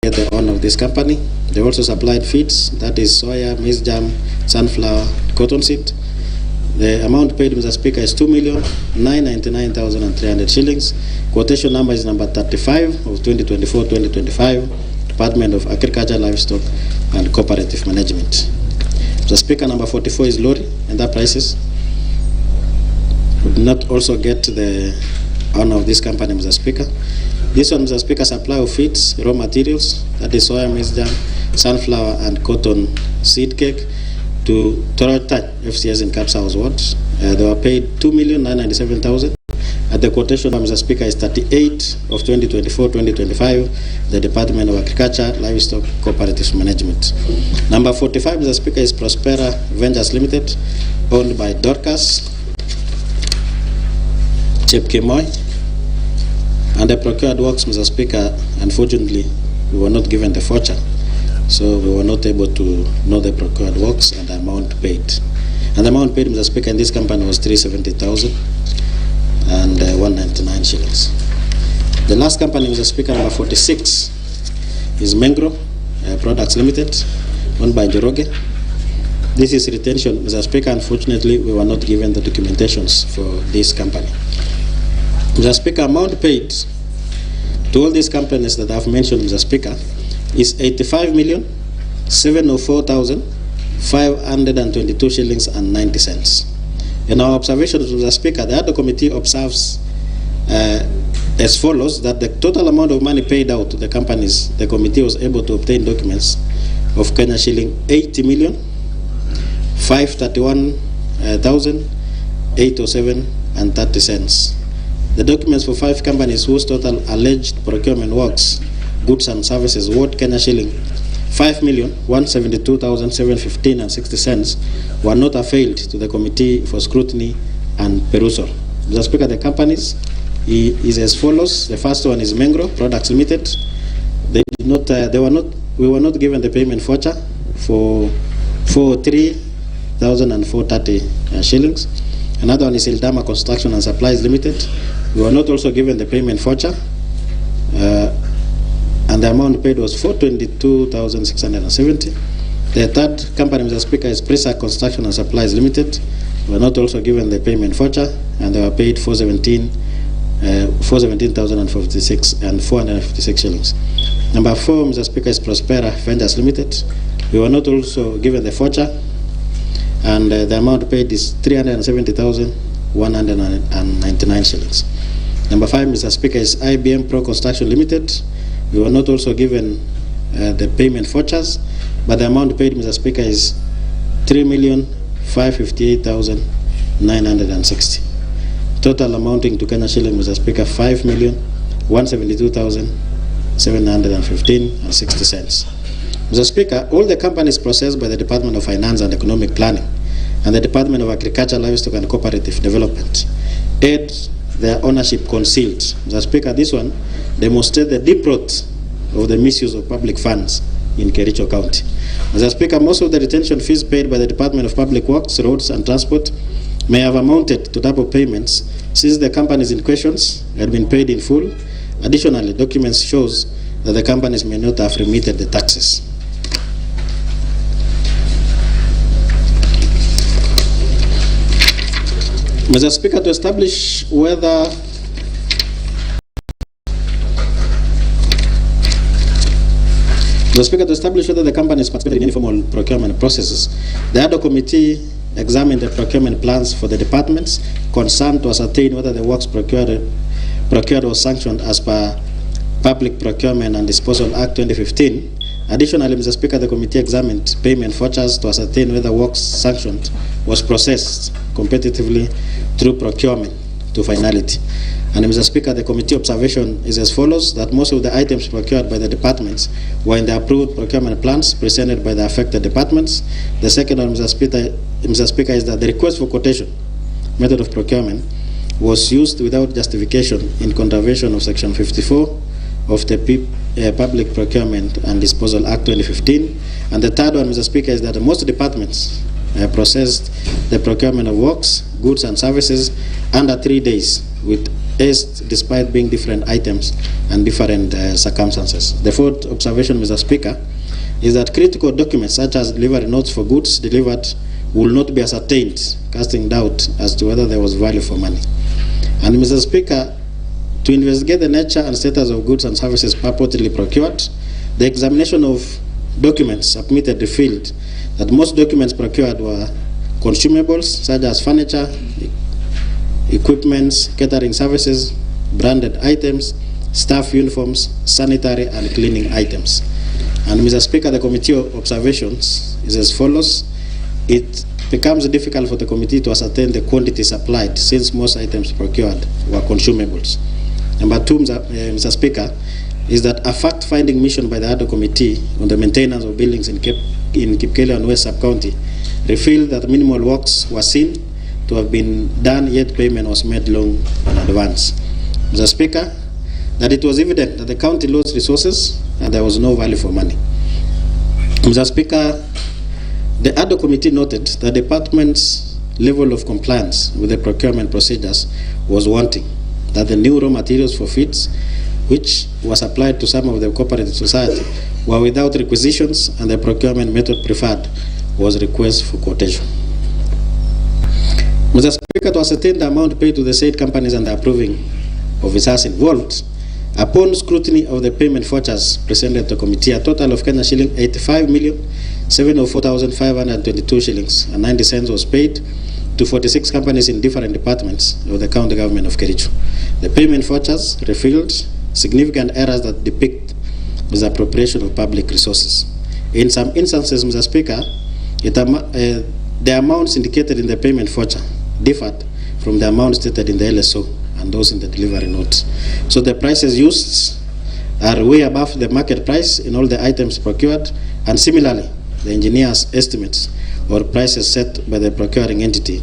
get the owner of this company. They also supplied feeds, that is soya, maize germ, sunflower, cottonseed. The amount paid, Mr. Speaker, is 2,999,300 shillings. Quotation number is number 35 of 2024-2025, Department of Agriculture, Livestock and Cooperative Management. Mr. Speaker, number 44 is Lorry Enterprises. We did not also get the owner of this company, Mr. Speaker. This one, Mr. Speaker, supply of feeds, raw materials, that is soya, maize germ, sunflower and cotton seed cake to Toronto FCS in Kapsa's wards. They were paid 2,997,000. At the quotation, Mr. Speaker, is 38 of 2024-2025, the Department of Agriculture, Livestock, Cooperative Management. Number 45, Mr. Speaker, is Prospera Ventures Limited, owned by Dorcas Chepkemoy. And the procured works, Mr. Speaker, unfortunately, we were not given the voucher, so we were not able to know the procured works and the amount paid. And the amount paid, Mr. Speaker, in this company was 370,000 and 199 shillings. The last company, Mr. Speaker, number 46, is Mengro Products Limited, owned by Joroge. This is retention, Mr. Speaker. Unfortunately, we were not given the documentations for this company. Mr. Speaker, amount paid to all these companies that I've mentioned, Mr. Speaker, is 85,704,522 shillings and 90 cents. In our observations, Mr. Speaker, the Ad-Hoc committee observes as follows: that the total amount of money paid out to the companies, the committee was able to obtain documents of Kenya shilling 80,531,807 and 30 cents. The documents for 5 companies whose total alleged procurement works, goods and services worth Kenya shilling 5,172,715 and 60 cents were not availed to the committee for scrutiny and perusal. Mr. Speaker, the companies is as follows. The first one is Mengro Products Limited. We were not given the payment voucher for 3,430 shillings. Another one is Ildama Construction and Supplies Limited. We were not also given the payment voucher, and the amount paid was 422,670. The third company, Mr. Speaker, is Presa Construction and Supplies Limited. We were not also given the payment voucher, and they were paid 417,056 and 456 shillings. Number 4, Mr. Speaker, is Prospera Ventures Limited. We were not also given the voucher, and the amount paid is 370,199 shillings. Number 5, Mr. Speaker, is IBM Pro Construction Limited. We were not also given the payment vouchers, but the amount paid, Mr. Speaker, is 3,558,960. Total amounting to Kenya shilling, Mr. Speaker, 5,172,715 and 60 cents. Mr. Speaker, all the companies processed by the Department of Finance and Economic Planning and the Department of Agriculture, Livestock and Cooperative Development had their ownership concealed. Mr. Speaker, this one demonstrates the deep rot of the misuse of public funds in Kericho County. Mr. Speaker, most of the retention fees paid by the Department of Public Works, Roads and Transport may have amounted to double payments since the companies in questions had been paid in full. Additionally, documents shows that the companies may not have remitted the taxes. Mr. Speaker, to establish whether the companies participated in any formal procurement processes, the Ad-Hoc committee examined the procurement plans for the departments concerned to ascertain whether the works procured or sanctioned as per Public Procurement and Disposal Act 2015. Additionally, Mr. Speaker, the committee examined payment vouchers to ascertain whether works sanctioned was processed competitively through procurement to finality. And Mr. Speaker, the committee observation is as follows: that most of the items procured by the departments were in the approved procurement plans presented by the affected departments. The second one, Mr. Speaker, is that the request for quotation method of procurement was used without justification in contravention of Section 54 of the Public Procurement and Disposal Act 2015. And the third one, Mr. Speaker, is that most departments processed the procurement of works, goods and services under 3 days with aced despite being different items and different circumstances. The fourth observation, Mr. Speaker, is that critical documents such as delivery notes for goods delivered will not be ascertained, casting doubt as to whether there was value for money. And Mr. Speaker, to investigate the nature and status of goods and services purportedly procured, the examination of documents submitted revealed that most documents procured were consumables such as furniture, equipments, catering services, branded items, staff uniforms, sanitary and cleaning items. And Mr. Speaker, the committee observations is as follows. It becomes difficult for the committee to ascertain the quantity supplied since most items procured were consumables. Number two, Mr. Speaker, is that a fact-finding mission by the Ad-Hoc Committee on the maintenance of buildings in Kipkeleo and West Sub-County revealed that minimal works were seen to have been done, yet payment was made long in advance. Mr. Speaker, that it was evident that the county lost resources and there was no value for money. Mr. Speaker, the Ad-Hoc Committee noted that the department's level of compliance with the procurement procedures was wanting, that the new raw materials for feeds, which was applied to some of the cooperative society, were without requisitions, and the procurement method preferred was request for quotation. Mr. Speaker, to ascertain the amount paid to the said companies and the approving officers involved, upon scrutiny of the payment vouchers presented to the committee, a total of Kenya shilling 85,704,522 shillings and 90 cents was paid to 46 companies in different departments of the county government of Kericho. The payment vouchers revealed significant errors that depict misappropriation of public resources. In some instances, Mr. Speaker, the amounts indicated in the payment voucher differed from the amounts stated in the LSO and those in the delivery notes. So the prices used are way above the market price in all the items procured, and similarly, the engineer's estimates or prices set by the procuring entity,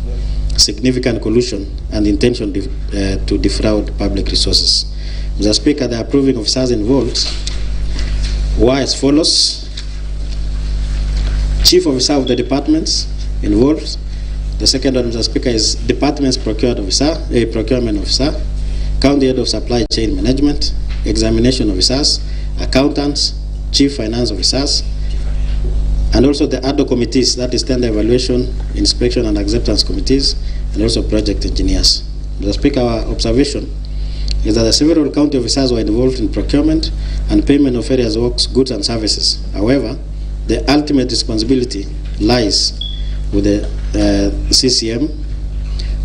significant collusion and intention to defraud public resources. Mr. Speaker, the approving officers involved were as follows. Chief Officer of the departments involved. The second one, Mr. Speaker, is Department's Procurement Officer, County Head of Supply Chain Management, Examination Officers, Accountants, Chief Finance Officers, and also the Ad-Hoc committees, that is Tender Evaluation, Inspection and Acceptance Committees, and also Project Engineers. Mr. Speaker, our observation is that the several county officers were involved in procurement and payment of various works, goods and services. However, the ultimate responsibility lies with the CCM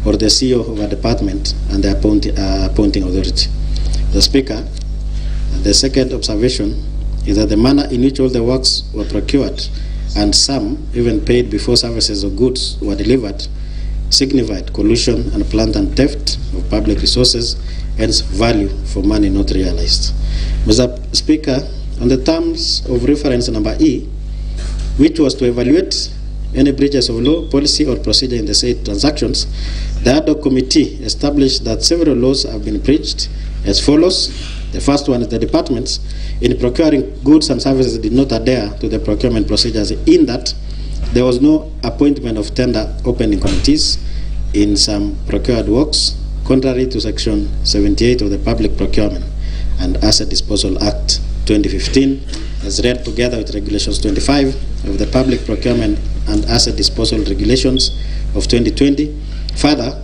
or the CEO of a department and the appointing authority. The Speaker, the second observation is that the manner in which all the works were procured and some even paid before services or goods were delivered signified collusion and planned theft of public resources, hence value for money not realized. Mr. Speaker, on the terms of reference number E, which was to evaluate any breaches of law, policy, or procedure in the said transactions, the Ad-Hoc Committee established that several laws have been breached as follows. The first one is the departments, in procuring goods and services, did not adhere to the procurement procedures in that there was no appointment of tender opening committees in some procured works, contrary to Section 78 of the Public Procurement and Asset Disposal Act 2015, as read together with Regulations 25 of the Public Procurement and Asset Disposal Regulations of 2020. Further,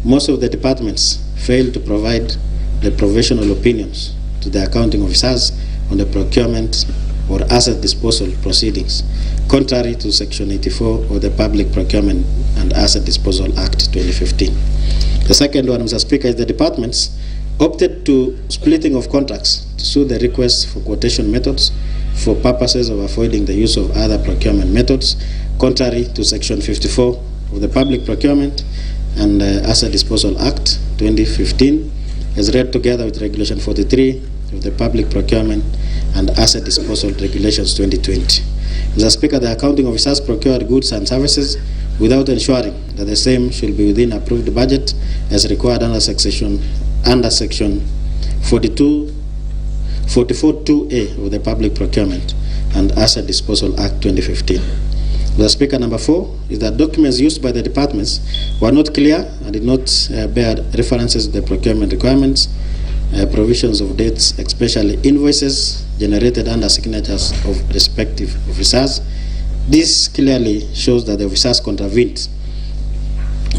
most of the departments failed to provide the professional opinions to the accounting officers on the procurement or asset disposal proceedings, contrary to Section 84 of the Public Procurement and Asset Disposal Act 2015. The second one, Mr. Speaker, is the departments opted to splitting of contracts to suit the requests for quotation methods for purposes of avoiding the use of other procurement methods, contrary to Section 54 of the Public Procurement and Asset Disposal Act 2015, as read together with Regulation 43 of the Public Procurement and Asset Disposal Regulations 2020. Mr. Speaker, the accounting officers procured goods and services without ensuring that the same should be within approved budget as required under Section 44(2)(a) of the Public Procurement and Asset Disposal Act 2015. Mr. Speaker, number 4 is that documents used by the departments were not clear and did not bear references to the procurement requirements, provisions of dates, especially invoices generated under signatures of respective officers. This clearly shows that the officers contravened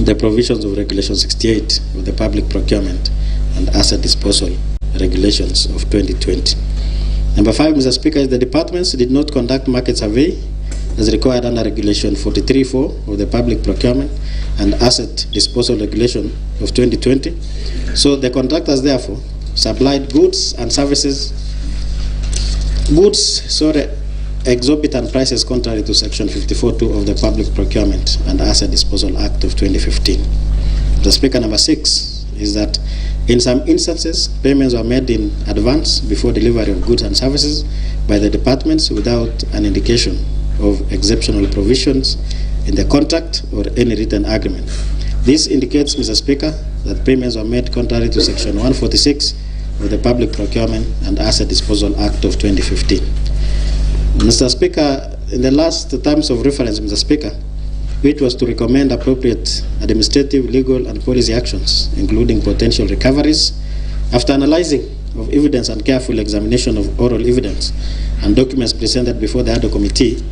the provisions of Regulation 68 of the Public Procurement and Asset Disposal Regulations of 2020. Number 5, Mr. Speaker, is the departments did not conduct market survey as required under Regulation 43.4 of the Public Procurement and Asset Disposal Regulation of 2020. So the contractors therefore supplied goods and services, exorbitant prices contrary to Section 54.2 of the Public Procurement and Asset Disposal Act of 2015. The Speaker, number 6 is that in some instances, payments were made in advance before delivery of goods and services by the departments without an indication of exceptional provisions in the contract or any written agreement. This indicates, Mr. Speaker, that payments were made contrary to Section 146 of the Public Procurement and Asset Disposal Act of 2015. Mr. Speaker, in the last terms of reference, Mr. Speaker, which was to recommend appropriate administrative, legal, and policy actions, including potential recoveries, after analyzing of evidence and careful examination of oral evidence and documents presented before the Ad-Hoc Committee,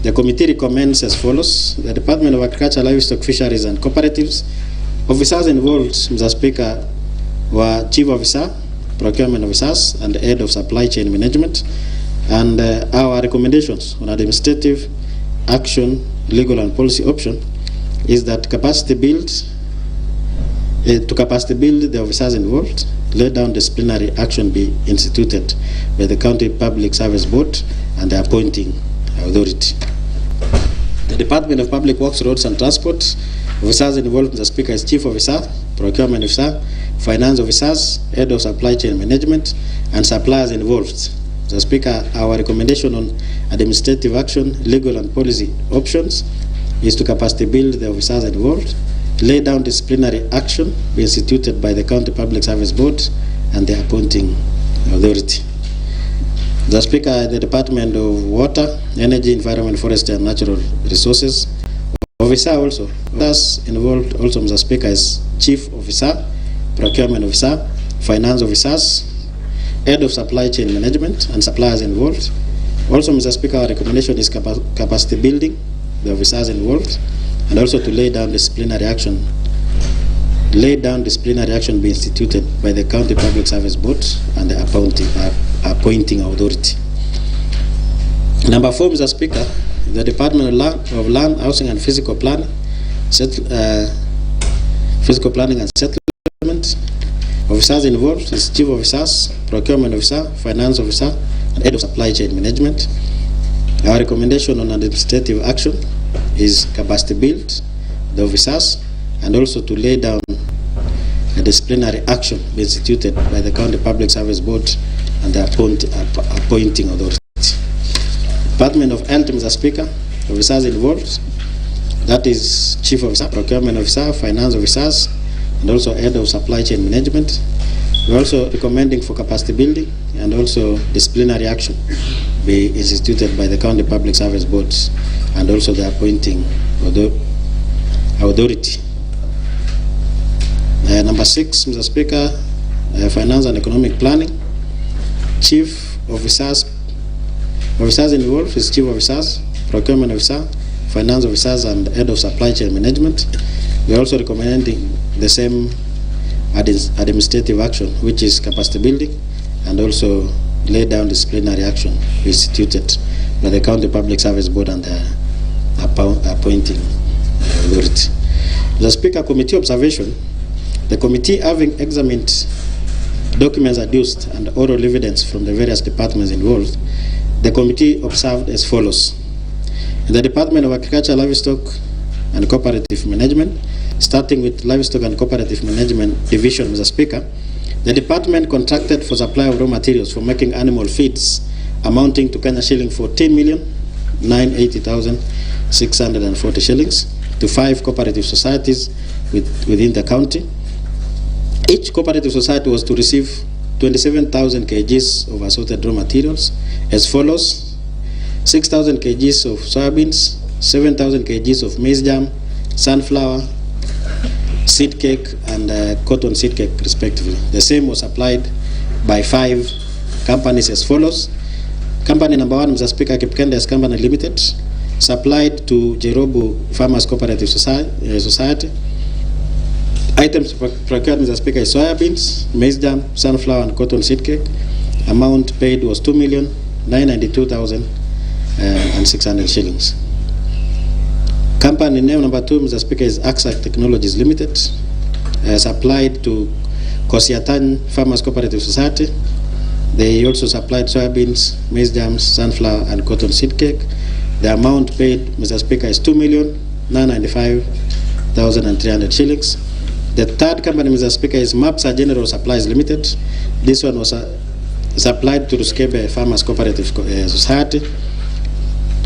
the committee recommends as follows: the Department of Agriculture, Livestock, Fisheries, and Cooperatives. Officers involved, Mr. Speaker, were Chief Officer, Procurement Officers, and Head of Supply Chain Management. And our recommendations on administrative action, legal, and policy option is that to capacity build the officers involved, lay down disciplinary action be instituted by the County Public Service Board and the appointing authority. The Department of Public Works, Roads, and Transport, officers involved, Mr. Speaker, is Chief Officer, Procurement Officer, Finance Officers, Head of Supply Chain Management, and suppliers involved. Mr. Speaker, our recommendation on administrative action, legal, and policy options is to capacity build the officers involved, lay down disciplinary action be instituted by the County Public Service Board and the appointing authority. Mr. Speaker, the Department of Water, Energy, Environment, Forestry, and Natural Resources officer also. Thus involved also, Mr. Speaker, is Chief Officer, Procurement Officer, Finance Officers, Head of Supply Chain Management, and suppliers involved. Also, Mr. Speaker, our recommendation is capacity building the officers involved, and also to lay down disciplinary action be instituted by the County Public Service Board and the appointing authority. Number 4, Mr. Speaker, the Department of Land, Housing, and Physical Planning and Settlement. Officers involved is Chief Officers, Procurement Officer, Finance Officer, and Head of Supply Chain Management. Our recommendation on administrative action is capacity build the officers, and also to lay down a disciplinary action be instituted by the County Public Service Board and the appointing authority. Department of Health, Mr. Speaker, officers involved, that is Chief Officer, Procurement Officer, Finance Officers, and also Head of Supply Chain Management. We're also recommending for capacity building and also disciplinary action be instituted by the County Public Service Boards and also the appointing authority. Number 6, Mr. Speaker, Finance and Economic Planning. Chief Officers involved is Chief Officers, Procurement Officer, Finance Officers, and Head of Supply Chain Management. We are also recommending the same administrative action, which is capacity building, and also lay down disciplinary action instituted by the County Public Service Board and the appointing authority. The Speaker, Committee observation. The committee, having examined documents adduced and oral evidence from the various departments involved, the committee observed as follows. In the Department of Agriculture, Livestock, and Cooperative Management, starting with Livestock and Cooperative Management Division, Mr. Speaker, the department contracted for supply of raw materials for making animal feeds amounting to Kenya shilling 14,980,640 shillings to 5 cooperative societies within the county. Each cooperative society was to receive 27,000 kgs of assorted raw materials as follows: 6,000 kgs of soybeans, 7,000 kgs of maize jam, sunflower, seed cake, and cotton seed cake, respectively. The same was supplied by 5 companies as follows. Company number 1, Mr. Speaker, Kipkendes Company Limited, supplied to Jerobu Farmers Cooperative Society. Items procured, Mr. Speaker, is soybeans, maize jam, sunflower, and cotton seed cake. Amount paid was 2,992,600 shillings. Company name number 2, Mr. Speaker, is Axac Technologies Limited, supplied to Kosiatan Farmers Cooperative Society. They also supplied soybeans, maize jams, sunflower, and cotton seed cake. The amount paid, Mr. Speaker, is 2,995,300 shillings. The third company, Mr. Speaker, is MAPSA General Supplies Limited. This one was supplied to Ruskebe Farmers Cooperative Society.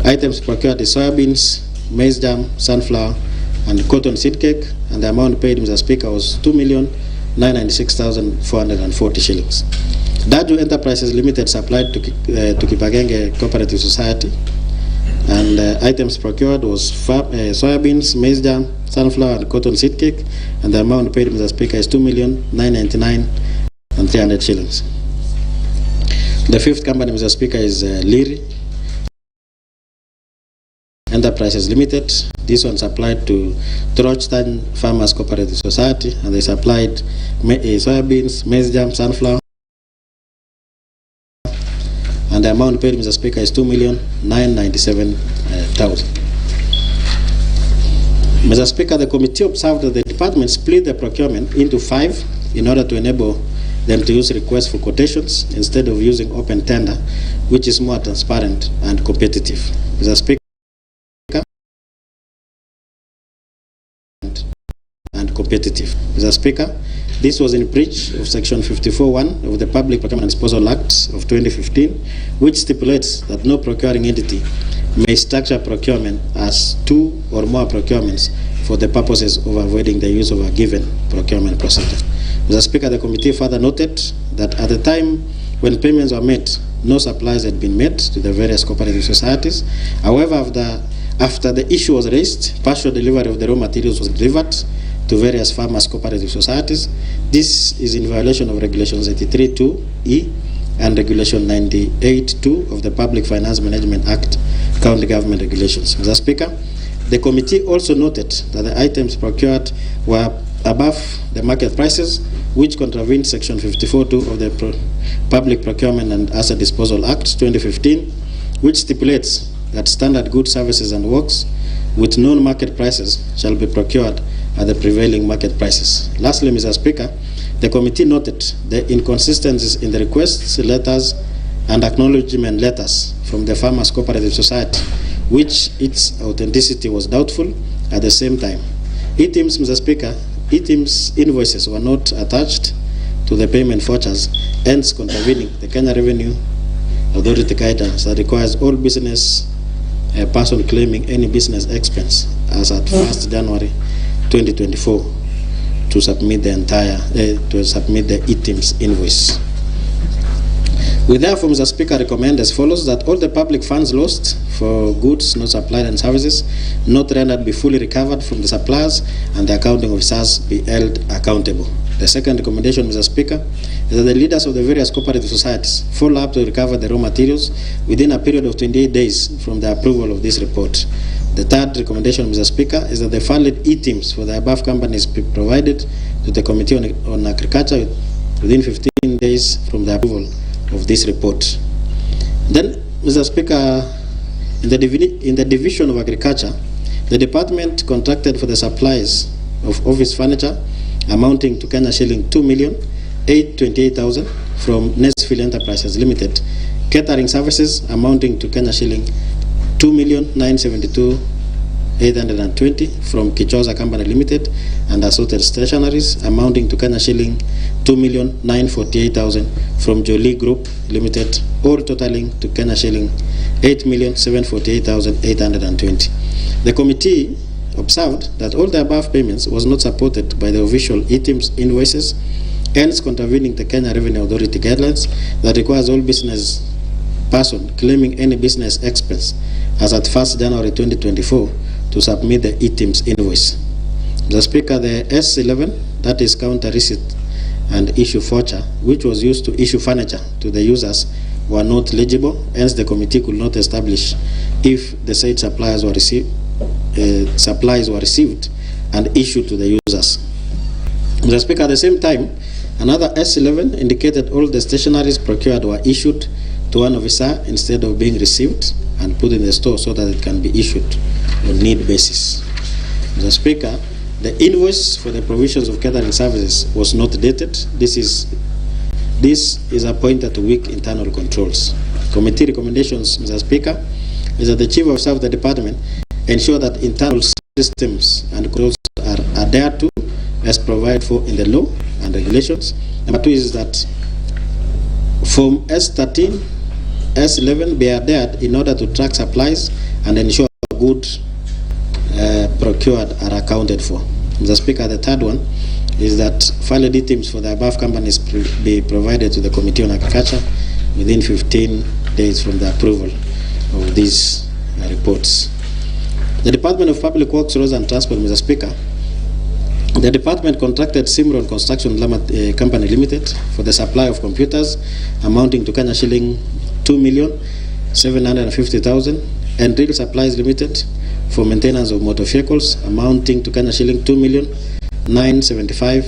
Items procured is soybeans, maize jam, sunflower, and cotton seed cake, and the amount paid, Mr. Speaker, was 2,996,440 shillings. Daju Enterprises Limited supplied to Kipagenge Cooperative Society, and items procured was soybeans, maize jam, sunflower, and cotton seed cake, and the amount paid, Mr. Speaker, is 2,999,300 shillings. The fifth company, Mr. Speaker, is Liri Enterprises Limited. This one supplied to Trochtan Farmers Cooperative Society, and they supplied soybeans, maize jam, sunflower, and the amount paid, Mr. Speaker, is 2,997,000. Mr. Speaker, the committee observed that the department split the procurement into 5 in order to enable them to use requests for quotations instead of using open tender, which is more transparent and competitive. Mr. Speaker, Mr. Speaker, this was in breach of Section 54(1) of the Public Procurement and Disposal Act of 2015, which stipulates that no procuring entity may structure procurement as 2 or more procurements for the purposes of avoiding the use of a given procurement procedure. Mr. Speaker, the committee further noted that at the time when payments were made, no supplies had been made to the various cooperative societies. However, after the issue was raised, partial delivery of the raw materials was delivered to various farmers cooperative societies. This is in violation of Regulations 83(2)(e) and Regulation 98(2) of the Public Finance Management Act, County Government Regulations. Mr. Speaker, the committee also noted that the items procured were above the market prices, which contravened Section 54(2) of the Public Procurement and Asset Disposal Act 2015, which stipulates that standard goods, services, and works with known market prices shall be procured at the prevailing market prices. Lastly, Mr. Speaker, the committee noted the inconsistencies in the requests, letters, and acknowledgement letters from the Farmers Cooperative Society, which its authenticity was doubtful. At the same time, ETIM's, Mr. Speaker, ETIM's invoices were not attached to the payment vouchers, hence contravening the Kenya Revenue Authority guidance that requires all business person claiming any business expense as at 1st January 2024 to submit the ETIM's invoice. We therefore, Mr. Speaker, recommend as follows: that all the public funds lost for goods not supplied and services not rendered be fully recovered from the suppliers, and the accounting officers be held accountable. The second recommendation, Mr. Speaker, is that the leaders of the various cooperative societies follow up to recover the raw materials within a period of 28 days from the approval of this report. The third recommendation, Mr. Speaker, is that the funded ETIMs for the above companies be provided to the Committee on Agriculture within 15 days from the approval of this report. Then, Mr. Speaker, in the Division of Agriculture, the department contracted for the supplies of office furniture amounting to Kenya shilling 2,828,000 from Nesfield Enterprises Limited, catering services amounting to Kenya shilling 2,972,820 from Kichoza Company Limited, and assorted stationaries amounting to Kenya shilling 2,948,000 from Jolie Group Limited, all totaling to Kenya shilling 8,748,820. The committee observed that all the above payments was not supported by the official ETIM's invoices, hence contravening the Kenya Revenue Authority guidelines that requires all business person claiming any business expense as at 1st January 2024 to submit the e-Teams invoice. Mr. Speaker, the S11, that is counter receipt and issue voucher, which was used to issue furniture to the users, were not legible. Hence, the committee could not establish if the said supplies were received and issued to the users. Mr. Speaker, at the same time, another S11 indicated all the stationeries procured were issued to one officer instead of being received and put in the store so that it can be issued on need basis. Mr. Speaker, the invoice for the provisions of catering services was not dated. This is appointed to weak internal controls. Committee recommendations, Mr. Speaker, is that the Chief Officer of the Department ensure that internal systems and controls are adhered to as provided for in the law and regulations. Number 2 is that Form S13, S11 be adhered in order to track supplies and ensure goods procured are accounted for. Mr. Speaker, the third one is that valid e-Teams for the above companies be provided to the Committee on Agriculture within 15 days from the approval of these reports. The Department of Public Works, Roads and Transport, Mr. Speaker, the department contracted Simron Construction Company Limited for the supply of computers amounting to Kenya shilling 2,750,000 and Real Supplies Limited for maintenance of motor vehicles amounting to Kenya shilling 2,975,000